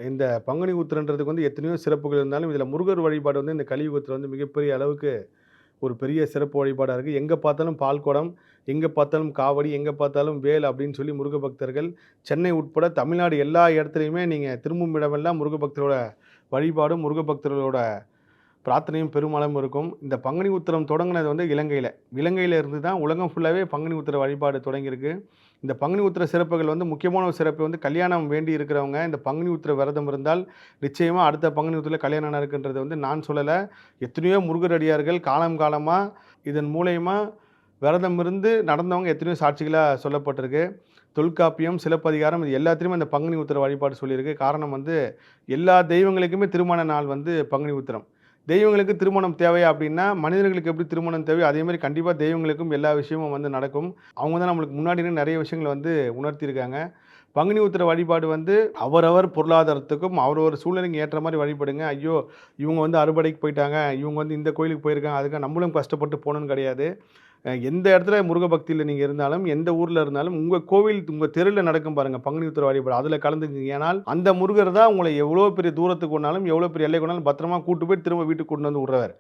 இந்த பங்குனி உத்திரன்றதுக்கு வந்து எத்தனையோ சிறப்புகள் இருந்தாலும், இதில முருகர் வழிபாடு வந்து இந்த கலியுகத்தில வந்து மிகப்பெரிய அளவுக்கு ஒரு பெரிய சிறப்பு வழிபாடா இருக்கு. எங்க பார்த்தாலும் பால்குடம், எங்க பார்த்தாலும் காவடி, எங்க பார்த்தாலும் வேல் அப்படின்னு சொல்லி முருக பக்தர்கள் சென்னை உட்பட தமிழ்நாடு எல்லா இடத்துலயுமே நீங்க திரும்பும் இடமெல்லாம் முருக பக்தரோட வழிபாடும், முருக பக்தர்களோட பிரார்த்தனையும் பெருமளவும் இருக்கும். இந்த பங்குனி உத்திரம் தொடங்குனது வந்து இலங்கையில. இலங்கையில இருந்து தான் உலகம் ஃபுல்லாவே பங்குனி உத்திர வழிபாடு தொடங்கியிருக்கு. இந்த பங்குனி உத்திர சிறப்புகள் வந்து முக்கியமான ஒரு சிறப்பு வந்து கல்யாணம் வேண்டி இருக்கிறவங்க இந்த பங்குனி உத்திர விரதம் இருந்தால் நிச்சயமா அடுத்த பங்குனி உத்திரத்தில கல்யாணம் நடக்குன்றது வந்து நான் சொல்லல. எத்தனையோ முருகரடியார்கள் காலம் காலமா இதன் மூலியமா விரதம் இருந்து நடந்தவங்க எத்தனையோ சாட்சிகளா சொல்லப்பட்டிருக்கு. தொல்காப்பியம், சிலப்பதிகாரம் இது எல்லாத்துலயுமே இந்த பங்குனி உத்திர வழிபாடு சொல்லியிருக்கு. காரணம் வந்து எல்லா தெய்வங்களுக்குமே திருமண நாள் வந்து பங்குனி உத்திரம். தெய்வங்களுக்கு திருமணம் தேவையா அப்படின்னா, மனிதர்களுக்கு எப்படி திருமணம் தேவையோ, அதே மாரி கண்டிப்பா தெய்வங்களுக்கும் எல்லா விஷயமும் வந்து நடக்கும். அவங்க தான் நம்மளுக்கு முன்னாடி நின்னு நெறைய விஷயங்கள வந்து உணர்த்தியிருக்காங்க. பங்குனி உத்திர வழிபாடு வந்து அவரவர் பொருளாதாரத்துக்கும், அவரவர் சூழ்நிலைக்கு ஏற்ற மாரி வழிபடுங்க. ஐயோ! இவங்க வந்து அறுபடைக்கு போயிட்டாங்க, இவங்க வந்து இந்த கோயிலுக்கு போயிருக்காங்க, அதுக்காக நம்மளும் கஷ்டப்பட்டு போணும்னு கிடையாது. எந்த இடத்துல முருக பக்தியில நீங்க இருந்தாலும், எந்த ஊர்ல இருந்தாலும், உங்க கோவில், உங்க தெருல நடக்கும் பாருங்க பங்குனி உத்திர வழிபாடு. அதுல கலந்துக்கங்க. ஏனால், அந்த முருகர் தான் உங்கள எவ்வளோ பெரிய தூரத்துக்கு கொண்டாலும், எவ்வளோ பெரிய எல்லைக்கு கொண்டாலும் பத்திரமா கூட்டு போய் திரும்ப வீட்டுக்கு கொண்டு வந்து விடுறவர்.